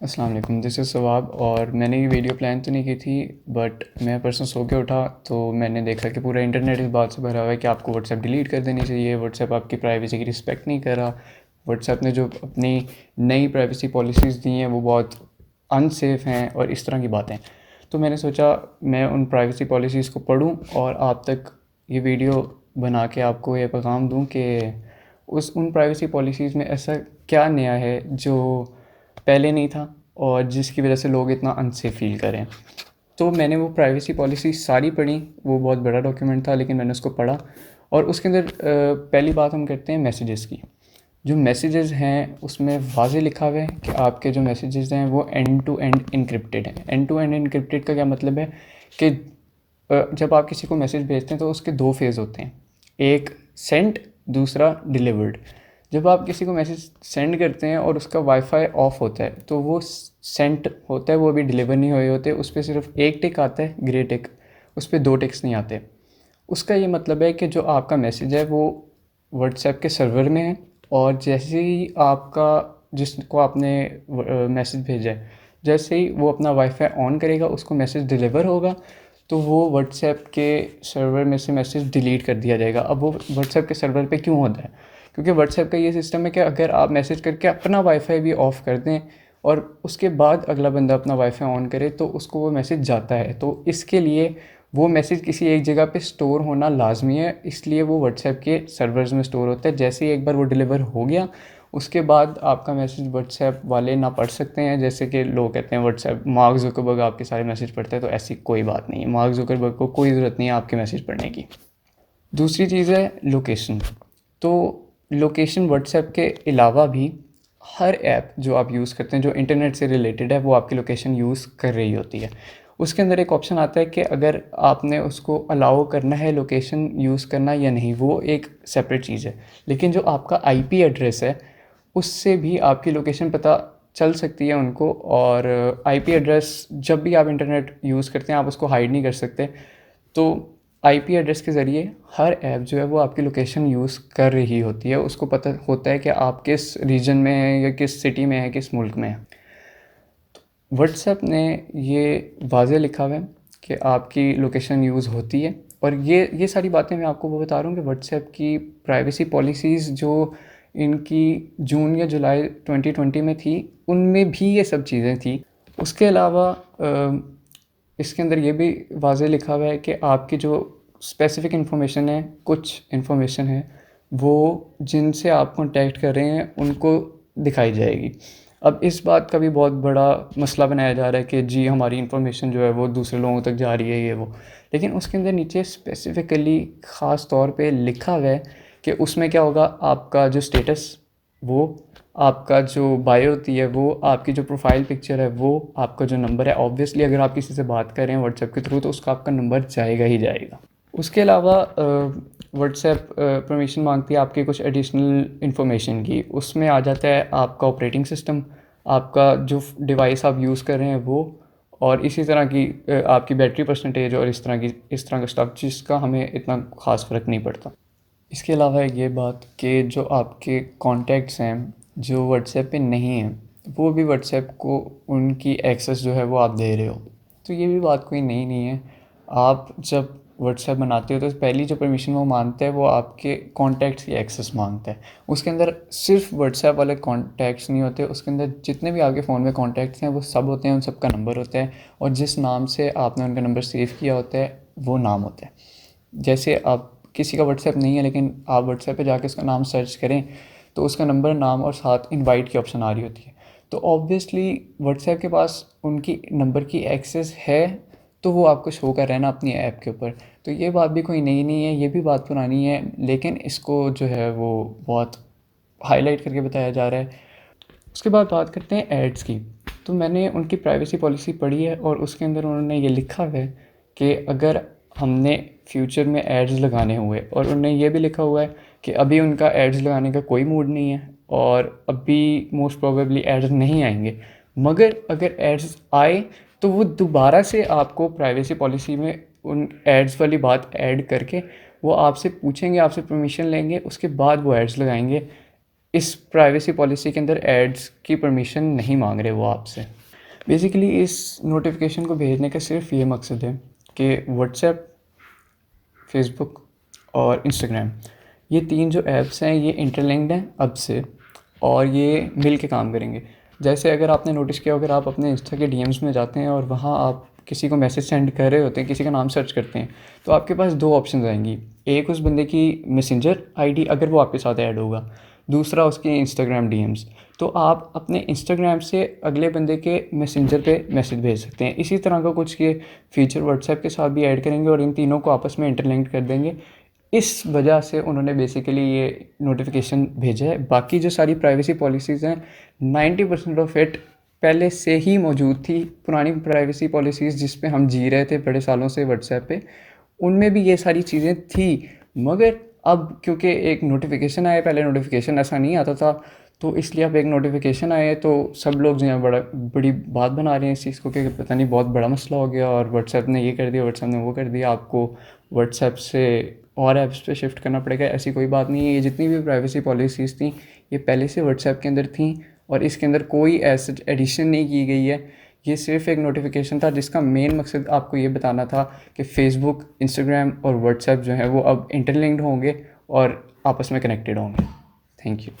अस्सलाम वालेकुम, this is सवाब। और मैंने ये वीडियो प्लान तो नहीं की थी, बट मैं परसों सो के उठा तो मैंने देखा कि पूरा इंटरनेट इस बात से भरा हुआ है कि आपको व्हाट्सएप डिलीट कर देनी चाहिए। व्हाट्सएप आपकी प्राइवेसी की रिस्पेक्ट नहीं कर रहा। व्हाट्सएप ने जो अपनी नई प्राइवेसी पॉलिसीज़ दी हैं वो बहुत अनसेफ हैं और इस तरह की बातें। तो मैंने सोचा मैं उन प्राइवेसी पॉलिसीज़ को पढूं और आप तक ये वीडियो बना के आपको ये पैगाम दूं कि उन प्राइवेसी पॉलिसीज़ में ऐसा क्या नया है जो पहले नहीं था और जिसकी वजह से लोग इतना अनसेफ फील करें। तो मैंने वो प्राइवेसी पॉलिसी सारी पढ़ी। वो बहुत बड़ा डॉक्यूमेंट था लेकिन मैंने उसको पढ़ा। और उसके अंदर पहली बात हम करते हैं मैसेजेस की। जो मैसेजेस हैं उसमें वाज़े लिखा हुआ है कि आपके जो मैसेजेस हैं वो एंड टू एंड इनक्रिप्टेड हैं। एंड टू एंड इनक्रिप्टेड का क्या मतलब है कि जब आप किसी को मैसेज भेजते हैं तो उसके दो फेज़ होते हैं, एक सेंड, दूसरा डिलीवर्ड। जब आप किसी को मैसेज सेंड करते हैं और उसका वाईफाई ऑफ होता है तो वो सेंड होता है, वो अभी डिलीवर नहीं हुए होते, उस पर सिर्फ एक टिक आता है, ग्रे टिक, उस पर दो टिक्स नहीं आते। उसका ये मतलब है कि जो आपका मैसेज है वो व्हाट्सएप के सर्वर में है और जैसे ही आपका जिसको आपने मैसेज भेजा है, जैसे ही वो अपना वाईफाई ऑन करेगा उसको मैसेज डिलीवर होगा तो वो व्हाट्सएप के सर्वर में से मैसेज डिलीट कर दिया जाएगा। अब वो व्हाट्सएप के सर्वर पे क्यों होता है? क्योंकि व्हाट्सएप का ये सिस्टम है कि अगर आप मैसेज करके अपना वाईफाई भी ऑफ़ कर दें और उसके बाद अगला बंदा अपना वाईफाई ऑन करे तो उसको वो मैसेज जाता है। तो इसके लिए वो मैसेज किसी एक जगह पे स्टोर होना लाजमी है, इसलिए वो व्हाट्सएप के सर्वर्स में स्टोर होता है। जैसे ही एक बार वो डिलीवर हो गया उसके बाद आपका मैसेज व्हाट्सएप वाले ना पढ़ सकते हैं। जैसे कि लोग कहते हैं व्हाट्सएप मार्क जुकरबर्ग आपके सारे मैसेज पढ़ते हैं, तो ऐसी कोई बात नहीं है। मार्क जुकरबर्ग को कोई ज़रूरत नहीं है आपके मैसेज पढ़ने की। दूसरी चीज़ है लोकेशन। तो लोकेशन व्हाट्सएप के अलावा भी हर ऐप जो आप यूज़ करते हैं जो इंटरनेट से रिलेटेड है वो आपकी लोकेशन यूज़ कर रही होती है। उसके अंदर एक ऑप्शन आता है कि अगर आपने उसको अलाउ करना है लोकेशन यूज़ करना या नहीं, वो एक सेपरेट चीज़ है। लेकिन जो आपका आईपी एड्रेस है उससे भी आपकी लोकेशन पता चल सकती है उनको। और आईपी एड्रेस जब भी आप इंटरनेट यूज़ करते हैं आप उसको हाइड नहीं कर सकते। तो आईपी एड्रेस के ज़रिए हर ऐप जो है वो आपकी लोकेशन यूज़ कर रही होती है, उसको पता होता है कि आप किस रीजन में हैं या किस सिटी में हैं, किस मुल्क में हैं। व्हाट्सएप ने ये वाज़े लिखा हुआ है कि आपकी लोकेशन यूज़ होती है। और ये सारी बातें मैं आपको वो बता रहा हूँ कि व्हाट्सएप की प्राइवेसी पॉलिसीज़ जो इनकी जून या जुलाई 2020 में थी उनमें भी ये सब चीज़ें थी। उसके अलावा इसके अंदर ये भी वाज़े लिखा हुआ है कि आपकी जो स्पेसिफ़िक इन्फॉर्मेशन है, कुछ इन्फॉर्मेशन है वो जिनसे आप कॉन्टैक्ट कर रहे हैं उनको दिखाई जाएगी। अब इस बात का भी बहुत बड़ा मसला बनाया जा रहा है कि जी हमारी इन्फॉर्मेशन जो है वो दूसरे लोगों तक जा रही है, ये वो। लेकिन उसके अंदर नीचे स्पेसिफ़िकली ख़ास तौर पे लिखा हुआ है कि उसमें क्या होगा, आपका जो स्टेटस वो, आपका जो बायो होती है वो, आपकी जो प्रोफाइल पिक्चर है वो, आपका जो नंबर है, ऑब्वियसली अगर आप किसी से बात कर रहे हैं व्हाट्सएप के थ्रू तो उसका आपका नंबर जाएगा ही जाएगा। उसके अलावा व्हाट्सएप परमिशन मांगती है आपकी कुछ एडिशनल इन्फॉर्मेशन की। उसमें आ जाता है आपका ऑपरेटिंग सिस्टम, आपका जो डिवाइस आप यूज़ कर रहे हैं वो, और इसी तरह की आपकी बैटरी परसेंटेज और इस तरह का स्टफ जिसका हमें इतना ख़ास फ़र्क नहीं पड़ता। इसके अलावा ये बात कि जो आपके कॉन्टैक्ट्स हैं जो व्हाट्सएप पे नहीं हैं वो भी व्हाट्सएप को उनकी एक्सेस जो है वो आप दे रहे हो। तो ये भी बात कोई नई नहीं है। आप जब व्हाट्सएप बनाते हो तो पहली जो परमिशन वो मांगता है वो आपके कॉन्टैक्ट्स की एक्सेस मांगता है। उसके अंदर सिर्फ व्हाट्सएप वाले कॉन्टैक्ट्स नहीं होते, उसके अंदर जितने भी आपके फ़ोन में कॉन्टैक्ट्स हैं वो सब होते हैं, उन सब का नंबर होता है और जिस नाम से आपने उनका नंबर सेव किया होता है वो नाम होता है। जैसे आप किसी का व्हाट्सएप नहीं है लेकिन आप व्हाट्सएप पे जाके उसका नाम सर्च करें तो उसका नंबर, नाम और साथ इनवाइट की ऑप्शन आ रही होती है। तो ऑब्वियसली व्हाट्सएप के पास उनकी नंबर की एक्सेस है तो वो आपको शो कर रहे हैं ना अपनी ऐप के ऊपर। तो ये बात भी कोई नई नहीं है, ये भी बात पुरानी है, लेकिन इसको जो है वो बहुत हाईलाइट करके बताया जा रहा है। उसके बाद बात करते हैं एड्स की। तो मैंने उनकी प्राइवेसी पॉलिसी पढ़ी है और उसके अंदर उन्होंने ये लिखा हुआ है कि अगर हमने फ्यूचर में एड्स लगाने हुए, और उन्होंने ये भी लिखा हुआ है कि अभी उनका एड्स लगाने का कोई मूड नहीं है और अभी मोस्ट प्रोबेबली एड्स नहीं आएंगे, मगर अगर एड्स आए तो वो दोबारा से आपको प्राइवेसी पॉलिसी में उन एड्स वाली बात ऐड करके वो आपसे पूछेंगे, आपसे परमिशन लेंगे, उसके बाद वो एड्स लगाएंगे। इस प्राइवेसी पॉलिसी के अंदर एड्स की परमिशन नहीं मांग रहे वो आपसे। बेसिकली इस नोटिफिकेशन को भेजने का सिर्फ ये मकसद है कि व्हाट्सएप, फेसबुक और इंस्टाग्राम, ये 3 जो ऐप्स हैं ये इंटरलिंक्ड हैं अब से, और ये मिल के काम करेंगे। जैसे अगर आपने नोटिस किया, अगर आप अपने इंस्टा के डीएम्स में जाते हैं और वहाँ आप किसी को मैसेज सेंड कर रहे होते हैं, किसी का नाम सर्च करते हैं, तो आपके पास 2 ऑप्शन आएंगी। एक उस बंदे की मैसेंजर आईडी अगर वो आपके साथ ऐड होगा, दूसरा उसकी इंस्टाग्राम डीएम्स। तो आप अपने इंस्टाग्राम से अगले बंदे के मैसेंजर पे मैसेज भेज सकते हैं। इसी तरह का कुछ ये फीचर व्हाट्सएप के साथ भी ऐड करेंगे और इन तीनों को आपस में इंटरलिंक कर देंगे। इस वजह से उन्होंने बेसिकली ये नोटिफिकेशन भेजा है। बाकी जो सारी प्राइवेसी पॉलिसीज़ हैं 90% ऑफ इट पहले से ही मौजूद थी। पुरानी प्राइवेसी पॉलिसीज़ जिस पे हम जी रहे थे बड़े सालों से व्हाट्सएप पे, उनमें भी ये सारी चीज़ें थी। मगर अब क्योंकि एक नोटिफिकेशन आया, पहले नोटिफिकेशन ऐसा नहीं आता था, तो इसलिए अब एक नोटिफिकेशन आया है तो सब लोग जो है बड़ी बात बना रहे हैं इस चीज़ को कि पता नहीं बहुत बड़ा मसला हो गया और व्हाट्सएप ने ये कर दिया, व्हाट्सएप ने वो कर दिया, आपको व्हाट्सएप से और ऐप्स पे शिफ्ट करना पड़ेगा। ऐसी कोई बात नहीं है। ये जितनी भी प्राइवेसी पॉलिसीज़ थी ये पहले से व्हाट्सएप के अंदर थी और इसके अंदर कोई ऐसा एडिशन नहीं की गई है। ये सिर्फ एक नोटिफिकेशन था जिसका मेन मकसद आपको ये बताना था कि फ़ेसबुक, इंस्टाग्राम और व्हाट्सएप जो है वो अब इंटरलिंक्ड होंगे और आपस में कनेक्टेड होंगे। Thank you.